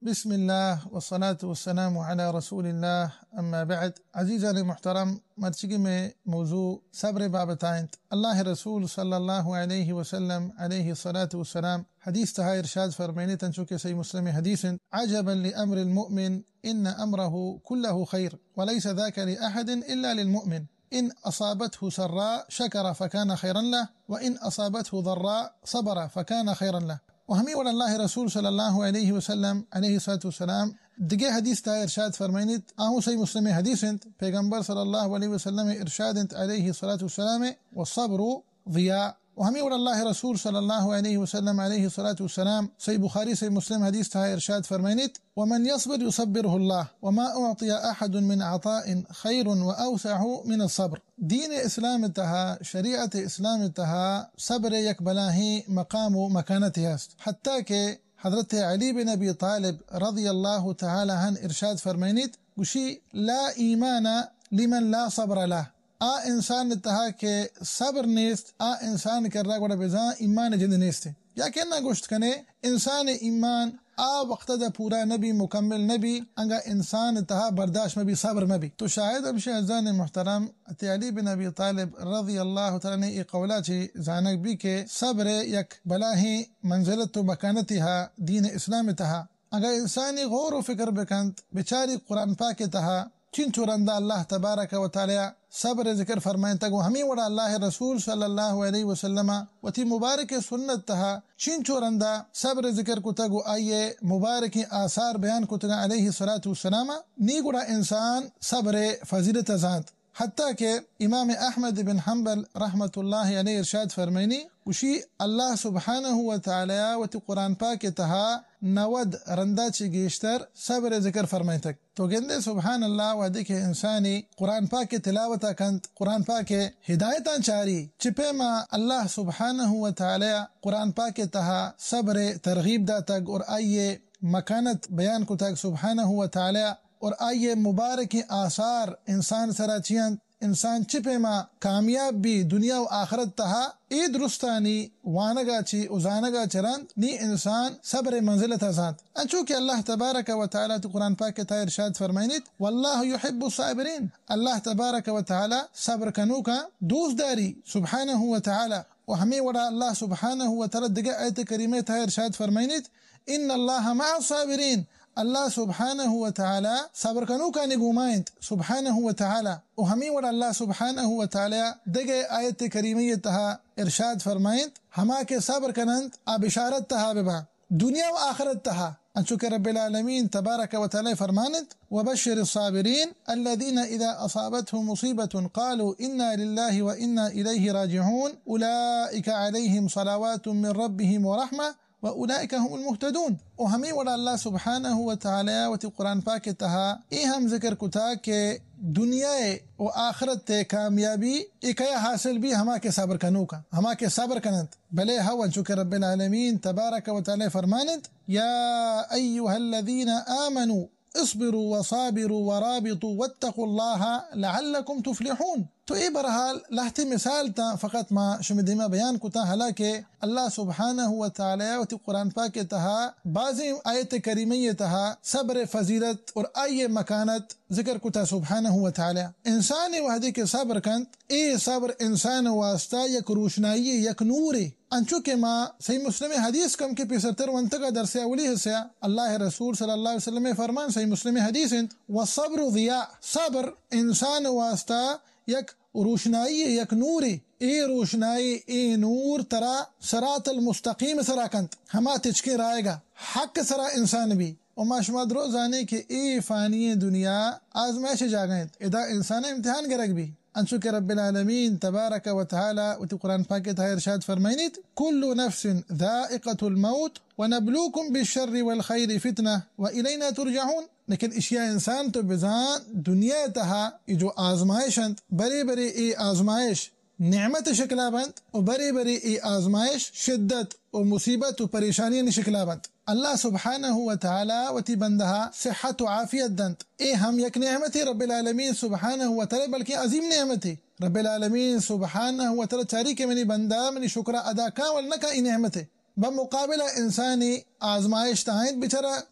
بسم الله والصلاة والسلام على رسول الله أما بعد عزيزاني محترم مرچگی میں موضوع صبر بابتائنت اللہ رسول صلی اللہ علیہ وسلم علیہ الصلاة والسلام حدیث تها ارشاد فرمینی تنچوکے سی مسلم حدیث عجبا لأمر المؤمن إن أمره كله خير وليس ذاك لأحد إلا للمؤمن إن أصابته سراء شكر فكان خيرا له وإن أصابته ضراء صبر فكان خيرا له. وهمي ولا الله رسول صلى الله عليه وسلم عليه الصلاة والسلام دقي حديث تا ارشاد فرمينت اهو سي مسلمي حديث پیغمبر صلى الله عليه وسلم ارشاد عليه الصلاة والسلام والصبر ضياء. وهمي ولا الله رسول صلى الله عليه وسلم عليه الصلاة والسلام سي بخاري سي مسلم حديث تا ارشاد فرمينت ومن يصبر يصبره الله وما أعطي أحد من عطاء خير وأوسع من الصبر. دين اسلام تها شريعة اسلام تها صبر يكبلاهي مقام مكانتها حتى كي حضرت علي بن ابي طالب رضي الله تعالى عن ارشاد فرمينيت وشي لا ايمان لمن لا صبر له. انسان تها كي صبر نيست انسان كرا گوڑا بزا ایمان جند نیسته یا کہنا گوشت کنے انسان ایمان وقت دا پورا نبی مکمل نبی انگا انسان تها برداشت مبی صبر مبی. تو شاهد اب شہزان محترم علی بن ابی طالب رضی اللہ تعالی نے قولا چی زانک بھی کہ صبر یک بلاہی منزلت و مکانتها دین اسلام تها. اگر انسانی غور و فکر بکند بچاری قرآن پاک تها چین چورندہ اللہ تبارک و تعالی صبر ذکر فرمائن تگو ہمیں وڑا اللہ رسول صلی اللہ علیہ وسلم و تی مبارک سنت تہا چین چورندہ صبر ذکر کو تگو آئیے مبارک آثار بیان کو تگا علیہ السلام نی گڑا انسان صبر فضیلت ذات حتیٰ کہ امام احمد بن حنبل رحمت اللہ علیہ ارشاد فرمائنی وشی اللہ سبحانہ و تعالی و تی قرآن پاک تہا 90 رندہ چی گیشتر صبر ذکر فرمائن تک. تو گندے سبحان اللہ و دیکھے انسانی قرآن پاک تلاوتا کنت قرآن پاک ہدایتاں چاری چپے ما اللہ سبحانہ و تعالی قرآن پاک تہا صبر ترغیب دا تک اور آئیے مکانت بیان کو تک سبحانہ و تعالی اور آئیے مبارک آثار انسان سراچیاں انسان چپے ما کامیاب بھی دنیا و آخرت تہا اید درستانی وانگا چی ازانگا چرند نی انسان صبر منزلت ذات. انچو کہ اللہ تبارک و تعالی تو قرآن پاک تا ارشاد فرمائنیت واللہ یحب الصابرین اللہ تبارک و تعالی صبر کنو کا دوست داری سبحانہ و تعالی. و ہمیں وڑا اللہ سبحانہ و تعالی دگا آیت کریمہ تا ارشاد فرمائنیت ان اللہ مع الصابرین اللہ سبحانہ و تعالی صبر کنو کا نگومائنت سبحانہ و تعالی. و ہمیں وڑا اللہ سبحانہ و تعالی دگے آیت کریمہ تہا ارشاد فرمائنت ہما کے صبر کنند بشارت تہا ببا دنیا و آخرت تہا. انچو کہ رب العالمین تبارک و تعالی فرمانت وبشر الصابرین الذین اذا اصابتهم مصیبة قالوا انا للہ و انا الیہ راجعون اولئک علیہم صلوات من ربهم ورحمہ وأولئك هم المهتدون. و ہمیں وڑا اللہ سبحانہ و تعالی و تی قرآن پاک تہا ای ہم ذکر کتا کہ دنیا و آخرت کامیابی ایکیا حاصل بھی ہما کے صبر کنو کا ہما کے صبر کنند بلے ہوا چکہ رب العالمین تبارک و تعالی فرمانند یا ایوہا الذین آمنوا اصبروا وصابروا ورابطوا واتقوا الله لعلكم تفلحون. تو ای برحال لہتی مثال تا فقط ما شمدیمہ بیان کتا حالانکہ اللہ سبحانہ و تعالی و تی قرآن پاک تہا بعضی آیت کریمی تہا صبر فضیلت اور آئی مکانت ذکر کتا سبحانہ و تعالی. انسانی وحدی کے صبر کنت ای صبر انسان واسطہ یک روشنائی یک نوری. انچو کہ ما صحیح مسلم حدیث کم کے پیسرتر وانتقا درس اولی حصہ اللہ رسول صلی اللہ علیہ وسلم فرمان صحیح مسلم حدیث والصبر ضیاء صبر انسان واسطہ یک روشنائی یک نوری ای روشنائی ای نور ترا صراط المستقیم سرا کنت ہما تچکے رائے گا حق سرا انسان بھی وما شماد روزانے کہ ای فانی دنیا آزمائش جاگئیں ادا انسان امتحان گرگ بھی. انچو کہ رب العالمین تبارک و تعالی و تی قرآن پاک تہا ارشاد فرمائنیت کل نفس ذائقة الموت ونبلوکم بالشر والخیر فتنہ وإلینا ترجعون. لیکن اشیاء انسان تو بزان دنیا تہا جو آزمائشند بری بری ای آزمائش نعمت شکلا بند و بری بری ای آزمائش شدت و مصیبت و پریشانی شکلا بند. اللہ سبحانہ و تعالی و تی بندہا صحت و عافیت دند اے ہم یک نعمتی رب العالمین سبحانہ و تعالی بلکہ عظیم نعمتی رب العالمین سبحانہ و تعالی چاری کے منی بندہ منی شکر ادا کا ولنکا ای نعمتی بمقابلة إنساني آزمائش تهاينت بچرا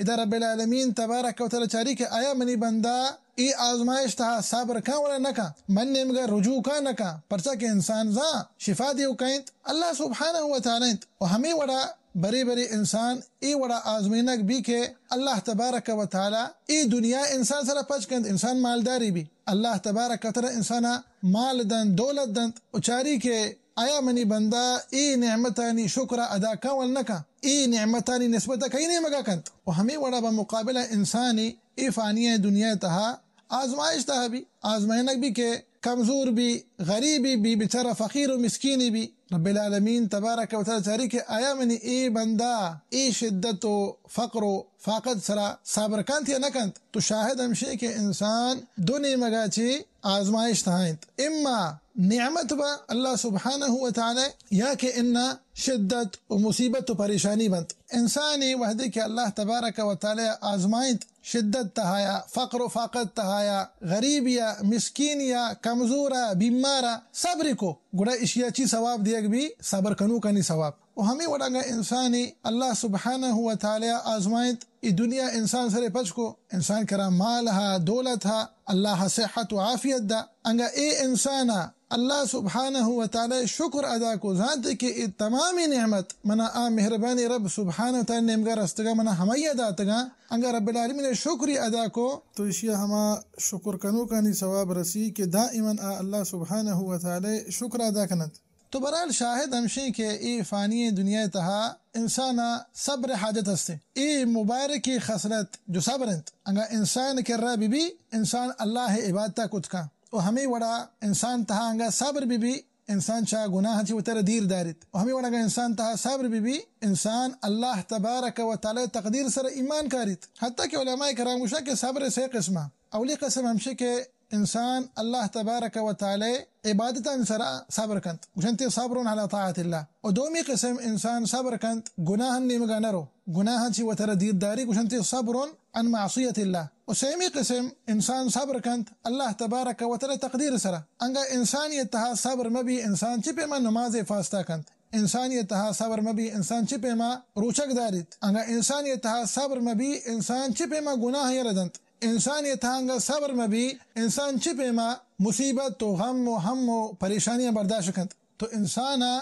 إذا رب العالمين تبارك وتعالى شريك آيا مني بندا ای آزمائش تها صبر کا ولا نکا من نمگا رجوع کا نکا پرچا کہ انسان زا شفا دیو کائنت اللہ سبحانہ و تعالی و ہمیں وڑا بری بری انسان ای وڑا آزمینک بھی کہ اللہ تبارک و تعالی ای دنیا انسان سره پچ کند انسان مالداری بھی اللہ تبارک و تعالی انسانا مال دن دولت دن اچاری کے آیا منی بندہ ای نعمتانی شکر ادا کا ول نکا ای نعمتانی نسبت کہیں مگا کنت و ہمیں وڑا بمقابلہ انسانی ای فانی دنیا تہا آزمائش تها بھی آزمائنک بھی کہ کمزور بھی غریبی بھی بیچارہ فقیر و مسکینی بھی رب العالمین تبارک و تعالی چاری کہ آیا منی ای بندہ ای شدت و فقر و فاقد سرا صبر کانت یا نکنت تو شاہد ہمشے کہ انسان دونی مگا چی آزمائش تہائنت اما نعمت با اللہ سبحانہ و تعالی یا کہ انہ شدت و مصیبت و پریشانی بنت انسانی وحدی کہ اللہ تبارک و تعالی آزمائنت شدت تهایا فقر و فاقت تهایا غریب یا مسکین یا کمزورا بیمارا صبر کو گڑا اشیا چی ثواب دیگ بھی صبر کنو کنی ثواب و ہمیں وڑا انسانی اللہ سبحانہ و تعالی آزمائنت ای دنیا انسان سرے پچ کو انسان کرا مال ہا دولت ہا اللہ صحت و عافیت دا انگا اے انسانا اللہ سبحانہ و تعالی شکر ادا کو ذات کہ تمامی نعمت منا مہربانی رب سبحانہ و تعالی نعمگا رستگا منا ہمائی ادا تگا انگا رب العالمین شکری ادا کو تو اشیا ہما شکر کنو کانی ثواب رسی کہ دائما اللہ سبحانہ و تعالی شکر ادا کنند تو برحال شاہد ہمشیں کہ ای فانی دنیا تہا انسانا صبر حاجت ہستے ای مبارکی خصلت جو صبرنت انگا انسان کر رہا بھی انسان اللہ عبادتا کت کا و ہمیں وڑا انسان تہا انگا صبر بھی انسان چاہ گناہ چی وطر دیر دارت و ہمیں وڑا انسان تہا صبر بھی انسان اللہ تبارک و تعالی تقدیر سر ایمان کارت حتیٰ کہ علماء کرام گوشا کہ صبر سے قسمہ اولی قسم ہمشے کہ انسان اللہ تبارک و تعالی عبادتا سرا صبر کنت وشنتی صبر على طاعت اللہ و دومی قسم انسان صبر کنت گناہ نیمگا نرو گناہ چی وطر دیر داری وشنتی صبر عن معصیت اللہ و سیمی قسم انسان صبر کنت اللہ تبارک و تعالی تقدیر سرا انگا انسانیتها صبر مبی انسان چپے ما نماز فاستا کنت انسانیتها صبر مبی انسان چپے ما روچک دارت انگا انسانیتها صبر مبی انسان چپے ما گناہ یردنت انسانیتها انگا صبر مبی انسان چپے ما مصیبت و غم و ہم و پریشانیاں برداشت کنت تو انسانا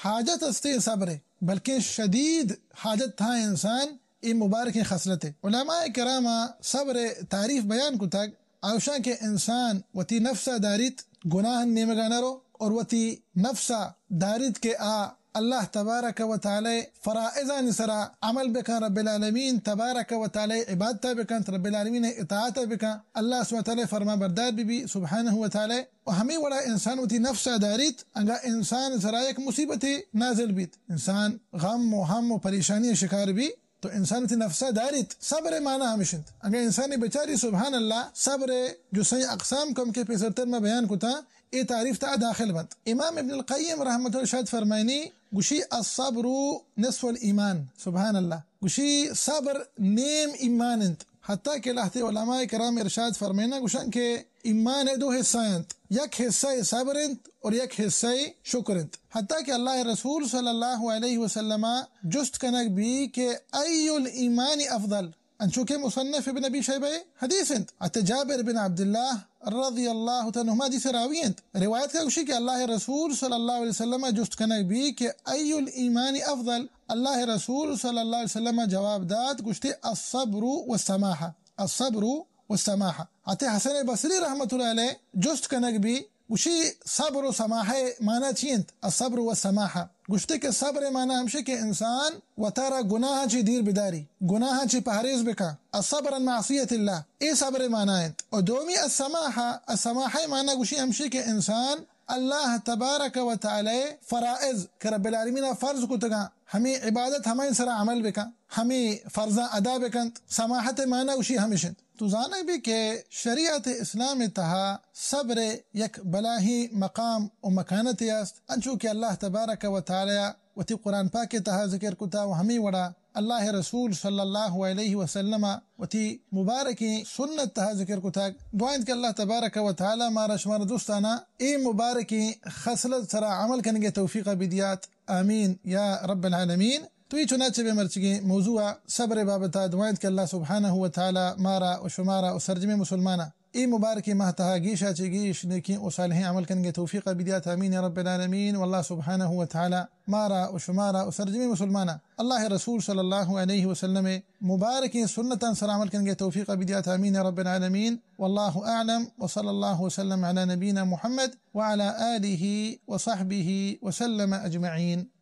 حاجت استے صبر بلکہ شدید حاجت تھا انسان ای مبارک خصلت علماء کرامہ صبر تعریف بیان کو تک آوشان کے انسان وتی نفسہ دارت گناہ نیمگا نرو اور وتی نفسہ دارت کے اللہ تبارک و تعالی فرائضہ نسرا عمل بکن رب العالمین تبارک و تعالی عبادتہ بکن رب العالمین اطاعتہ بکن اللہ سبحانہ تعالی فرما بردار بھی سبحانہ و تعالی و ہمیں وڑا انسان وتی نفسہ دارت انگا انسان سرا ایک مصیبت نازل بیت انسان غم و ہم و پریشانی شکار بھی تو انسان تی نفسہ دارت صبر معنی ہمشنت اگر انسانی بچاری سبحان اللہ صبر جو صحیح اقسام کم کے پیسرتر میں بیان کو تھا ای تعریف تا داخل بند امام ابن القیم رحمت اللہ شاید فرمائنی گوشی الصبر نصف الایمان سبحان اللہ گوشی صبر نیم ایمان انت حتیٰ کہ لہتے علماء کرام ارشاد فرمائنا گوشن کہ ایمان دو حصہ انت یک حصہ صبر انت اور یک حصہ شکر انت حتیٰ کہ اللہ رسول صلی اللہ علیہ وسلم جست کنک بھی کہ ای الایمان افضل انشو کے مصنف ابن ابی شیبہ حدیث انت حتی جابر بن عبداللہ رضی اللہ عنہما حدیث راوی انت روایت کا گوشی کہ اللہ رسول صلی اللہ علیہ وسلم جست کنک بھی کہ ای الایمان افضل اللہ رسول صلی اللہ علیہ وسلم جواب داد گوشتی الصبر والسماحہ الصبر والسماحہ حتی حسن بصری رحمت اللہ علیہ جست کنک بھی گوشی صبر و سماحہ معنی چینت الصبر والسماحہ گوشتے کہ صبر معنی ہمشے کہ انسان و تارا گناہ چی دیر بداری گناہ چی پہریز بکا الصبر عن معصیت اللہ اے صبر معنی انت اور دومی السماحہ معنی گوشی ہمشے کہ انسان اللہ تبارک و تعالی فرائض کہ رب العالمین فرض کو تگا ہمیں عبادت ہمیں سرا عمل بکا ہمیں فرضاں ادا بکنت سماحت معنی گوشی ہمشن تو زانک بھی کہ شریعت اسلام تہا صبر یک بلاہی مقام و مکانت یاست انچو کہ اللہ تبارک و تعالی وتی قرآن پاک تہا ذکر کتا و ہمیں وڑا الله رسول صلى الله عليه وسلم وتي مباركي سنة تها ذكر كتاك دعائن الله تبارك وتعالى ما رشمار دوستانا مباركي خسلت سرا عمل كنجة توفيق بديات آمين يا رب العالمين. تو چنانچه بمرچگی موضوع صبر بابتا دعائن الله سبحانه وتعالى مارا وشمارا وسرجمي مسلمانا مباركي مهتها جيشا تجيش نكين وصالحين عمل كنجة توفيق بديات آمين يا رب العالمين. والله سبحانه وتعالى مارا وشمارا وسرجمي مسلمانا الله رسول صلى الله عليه وسلم مباركي سنة سر عمل كنجة توفيق بديات آمين يا رب العالمين. والله أعلم وصلى الله وسلم على نبينا محمد وعلى آله وصحبه وسلم أجمعين.